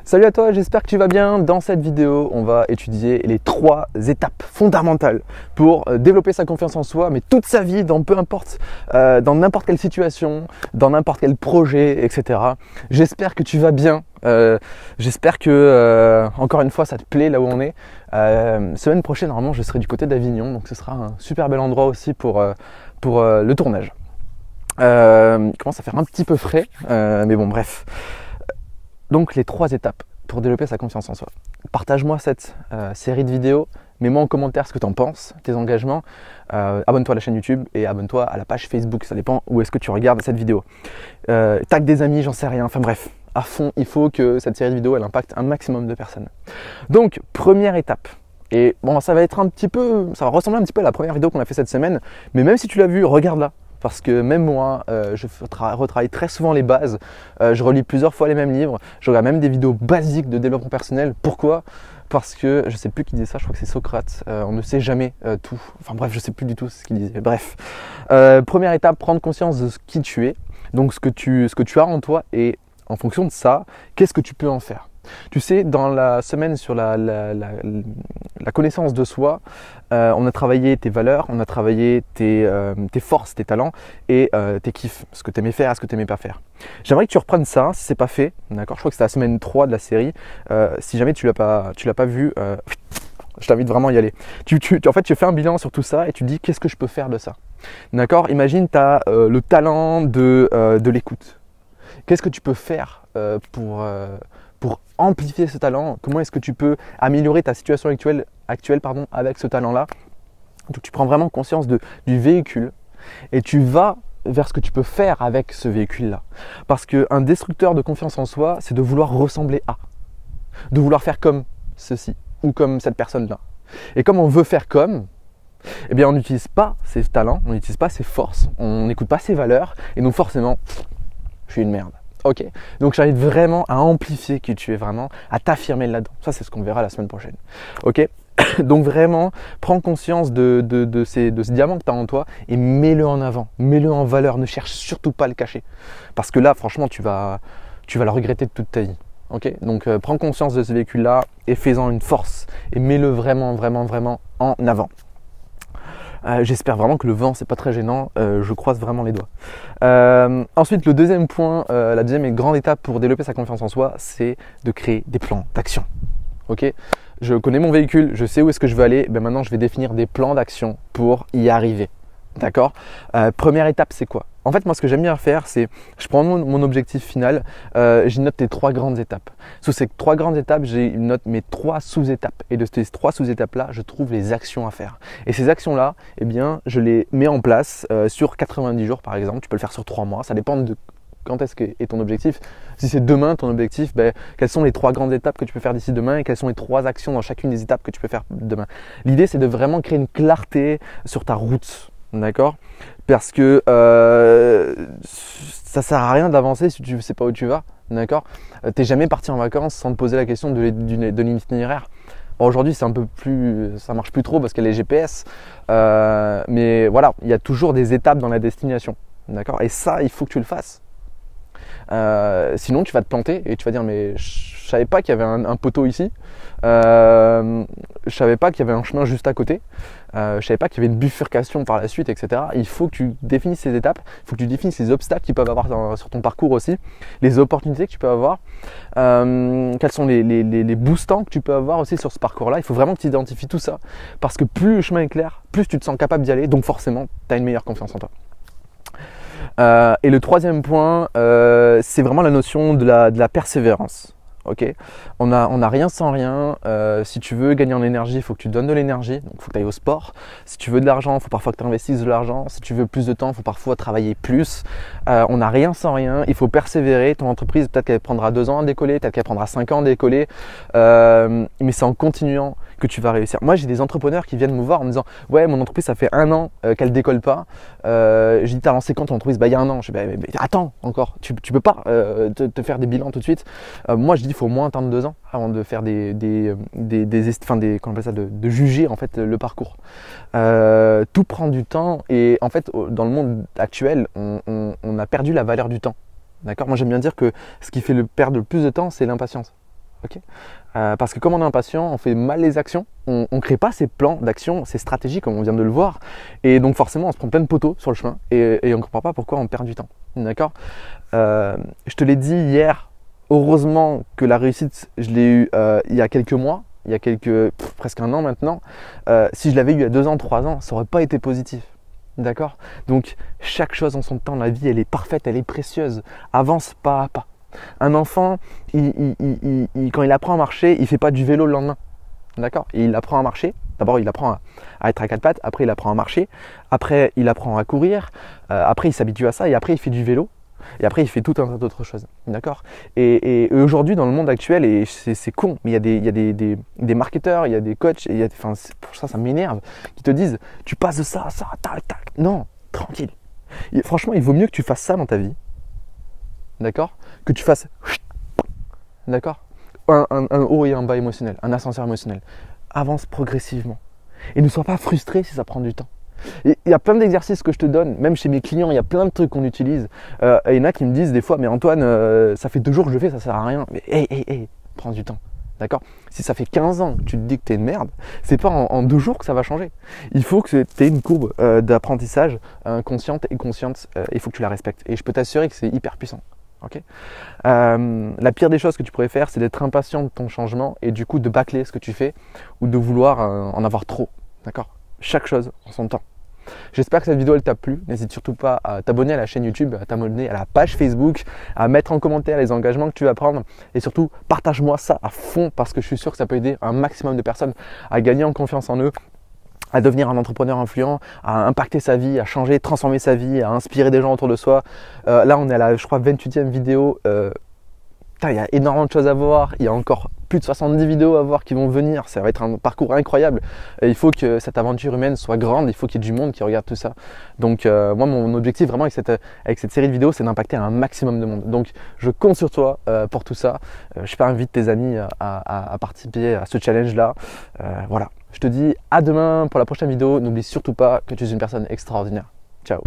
Salut à toi, j'espère que tu vas bien. Dans cette vidéo, on va étudier les 3 étapes fondamentales pour développer sa confiance en soi, mais toute sa vie, dans peu importe, dans n'importe quelle situation, dans n'importe quel projet, etc. J'espère que tu vas bien. J'espère que, encore une fois, ça te plaît là où on est. Semaine prochaine, normalement, je serai du côté d'Avignon, donc ce sera un super bel endroit aussi pour le tournage. Il commence à faire un petit peu frais, mais bon, bref. Donc les 3 étapes pour développer sa confiance en soi. Partage-moi cette série de vidéos, mets-moi en commentaire ce que tu en penses, tes engagements. Abonne-toi à la chaîne YouTube et abonne-toi à la page Facebook, ça dépend où est-ce que tu regardes cette vidéo. Tag des amis, j'en sais rien, enfin bref, à fond, il faut que cette série de vidéos elle impacte un maximum de personnes. Donc première étape, et bon ça va être un petit peu, ça va ressembler un petit peu à la première vidéo qu'on a fait cette semaine, mais même si tu l'as vu, regarde-la. Parce que même moi, je retravaille très souvent les bases, je relis plusieurs fois les mêmes livres, je regarde même des vidéos basiques de développement personnel. Pourquoi ? Parce que, je ne sais plus qui disait ça, je crois que c'est Socrate, on ne sait jamais tout. Enfin bref, je ne sais plus du tout ce qu'il disait. Bref, première étape, prendre conscience de qui tu es, donc ce que tu as en toi et en fonction de ça, qu'est-ce que tu peux en faire ? Tu sais, dans la semaine sur la connaissance de soi, on a travaillé tes valeurs, on a travaillé tes forces, tes talents et tes kiffs, ce que tu aimais faire et ce que tu n'aimais pas faire. J'aimerais que tu reprennes ça, si ce n'est pas fait, d'accord ? Je crois que c'est la semaine 3 de la série. Si jamais tu l'as pas vu, je t'invite vraiment à y aller. En fait, tu fais un bilan sur tout ça et tu dis qu'est-ce que je peux faire de ça ? D'accord ? Imagine, tu as le talent de l'écoute. Qu'est-ce que tu peux faire pour amplifier ce talent? Comment est-ce que tu peux améliorer ta situation actuelle avec ce talent-là? Donc tu prends vraiment conscience du véhicule et tu vas vers ce que tu peux faire avec ce véhicule-là. Parce qu'un destructeur de confiance en soi, c'est de vouloir ressembler à, de vouloir faire comme ceci ou comme cette personne-là. Et comme on veut faire comme, eh bien on n'utilise pas ses talents, on n'utilise pas ses forces, on n'écoute pas ses valeurs et donc forcément, je suis une merde. Ok, donc j'invite vraiment à amplifier qui tu es vraiment, à t'affirmer là-dedans. Ça, c'est ce qu'on verra la semaine prochaine. Ok, donc vraiment, prends conscience de ce diamant que tu as en toi et mets-le en avant, mets-le en valeur. Ne cherche surtout pas à le cacher. Parce que là, franchement, tu vas le regretter toute ta vie. Ok, donc prends conscience de ce véhicule-là et fais-en une force et mets-le vraiment, vraiment, vraiment en avant. J'espère vraiment que le vent c'est pas très gênant, je croise vraiment les doigts. Ensuite le deuxième point, la deuxième et grande étape pour développer sa confiance en soi, c'est de créer des plans d'action. Ok, je connais mon véhicule, je sais où est-ce que je veux aller, ben maintenant je vais définir des plans d'action pour y arriver. D'accord ? Première étape, c'est quoi ? En fait, moi, ce que j'aime bien faire, c'est je prends mon objectif final, j'y note les 3 grandes étapes. Sous ces 3 grandes étapes, j'ai note mes 3 sous-étapes. Et de ces 3 sous-étapes-là, je trouve les actions à faire. Et ces actions-là, eh bien, je les mets en place sur 90 jours, par exemple. Tu peux le faire sur 3 mois. Ça dépend de quand est-ce qu'est ton objectif. Si c'est demain ton objectif, ben, quelles sont les 3 grandes étapes que tu peux faire d'ici demain et quelles sont les 3 actions dans chacune des étapes que tu peux faire demain. L'idée, c'est de vraiment créer une clarté sur ta route. D'accord ? Parce que ça sert à rien d'avancer si tu ne sais pas où tu vas. D'accord ? T'es jamais parti en vacances sans te poser la question de l'itinéraire. Bon, aujourd'hui, c'est un peu plus, ça marche plus trop parce qu'il y a les GPS. Mais voilà, il y a toujours des étapes dans la destination. D'accord ? Et ça, il faut que tu le fasses. Sinon, tu vas te planter et tu vas dire mais je savais pas qu'il y avait un poteau ici. Je savais pas qu'il y avait un chemin juste à côté. Je savais pas qu'il y avait une bifurcation par la suite, etc. Il faut que tu définisses ces étapes. Il faut que tu définisses les obstacles qu'ils peuvent avoir sur ton parcours aussi, les opportunités que tu peux avoir, quels sont les boostants que tu peux avoir aussi sur ce parcours-là. Il faut vraiment que tu identifies tout ça parce que plus le chemin est clair, plus tu te sens capable d'y aller. Donc forcément, tu as une meilleure confiance en toi. Et le troisième point, c'est vraiment la notion de la persévérance. Okay, on n'a rien sans rien. Si tu veux gagner en énergie, il faut que tu donnes de l'énergie. Donc, il faut que tu ailles au sport. Si tu veux de l'argent, il faut parfois que tu investisses de l'argent. Si tu veux plus de temps, il faut parfois travailler plus. On n'a rien sans rien. Il faut persévérer. Ton entreprise, peut-être qu'elle prendra 2 ans à décoller, peut-être qu'elle prendra 5 ans à décoller. Mais c'est en continuant que tu vas réussir. Moi, j'ai des entrepreneurs qui viennent me voir en me disant « Ouais, mon entreprise, ça fait 1 an qu'elle décolle pas. » Je dis « T'as lancé quand ton entreprise ?» Bah, il y a 1 an. Je dis « Mais attends encore, tu peux pas te faire des bilans tout de suite. » Moi, je dis « Il faut au moins attendre 2 ans avant de faire comment on appelle ça, de juger en fait le parcours. » Tout prend du temps et en fait, dans le monde actuel, on a perdu la valeur du temps. D'accord ? Moi, j'aime bien dire que ce qui fait perdre le plus de temps, c'est l'impatience. ok. Parce que comme on est impatient, on fait mal les actions, on ne crée pas ces plans d'action, ces stratégies comme on vient de le voir, et donc forcément on se prend plein de poteaux sur le chemin et on ne comprend pas pourquoi on perd du temps. D'accord. Je te l'ai dit hier, heureusement que la réussite, je l'ai eue il y a quelques mois, il y a presque un an maintenant. Si je l'avais eu il y a 2 ans, 3 ans, ça n'aurait pas été positif. D'accord. Donc chaque chose en son temps, la vie elle est parfaite, elle est précieuse, avance pas à pas. Un enfant, quand il apprend à marcher, il ne fait pas du vélo le lendemain. D'accord. Il apprend à marcher. D'abord, il apprend à être à 4 pattes. Après, il apprend à marcher. Après, il apprend à courir. Après, il s'habitue à ça. Et après, il fait du vélo. Et après, il fait tout un tas d'autres choses. D'accord. Et aujourd'hui, dans le monde actuel, et c'est con, mais il y a des marketeurs, il y a des coachs, et pour ça m'énerve, qui te disent tu passes de ça à ça, tac, tac. Non, tranquille. Franchement, il vaut mieux que tu fasses ça dans ta vie. D'accord. Que tu fasses, d'accord, un haut et un bas émotionnel, un ascenseur émotionnel. Avance progressivement. Et ne sois pas frustré si ça prend du temps. Il y a plein d'exercices que je te donne, même chez mes clients, il y a plein de trucs qu'on utilise. Et il y en a qui me disent des fois, mais Antoine, ça fait 2 jours que je le fais, ça sert à rien. Mais hey, prends du temps. D'accord. Si ça fait 15 ans que tu te dis que tu es une merde, c'est pas en 2 jours que ça va changer. Il faut que tu aies une courbe d'apprentissage consciente et consciente. Il faut que tu la respectes. Et je peux t'assurer que c'est hyper puissant. Okay. La pire des choses que tu pourrais faire, c'est d'être impatient de ton changement et du coup de bâcler ce que tu fais ou de vouloir en avoir trop. D'accord. Chaque chose en son temps. J'espère que cette vidéo elle t'a plu. N'hésite surtout pas à t'abonner à la chaîne YouTube, à t'abonner à la page Facebook, à mettre en commentaire les engagements que tu vas prendre et surtout partage-moi ça à fond parce que je suis sûr que ça peut aider un maximum de personnes à gagner en confiance en eux, à devenir un entrepreneur influent, à impacter sa vie, à changer, transformer sa vie, à inspirer des gens autour de soi. Là, on est à la, je crois, 28e vidéo. Il y a énormément de choses à voir. Il y a encore plus de 70 vidéos à voir qui vont venir. Ça va être un parcours incroyable. Et il faut que cette aventure humaine soit grande. Il faut qu'il y ait du monde qui regarde tout ça. Donc, moi, mon objectif vraiment avec cette série de vidéos, c'est d'impacter un maximum de monde. Donc, je compte sur toi pour tout ça. Je t'invite tes amis à participer à ce challenge-là. Voilà. Je te dis à demain pour la prochaine vidéo. N'oublie surtout pas que tu es une personne extraordinaire. Ciao.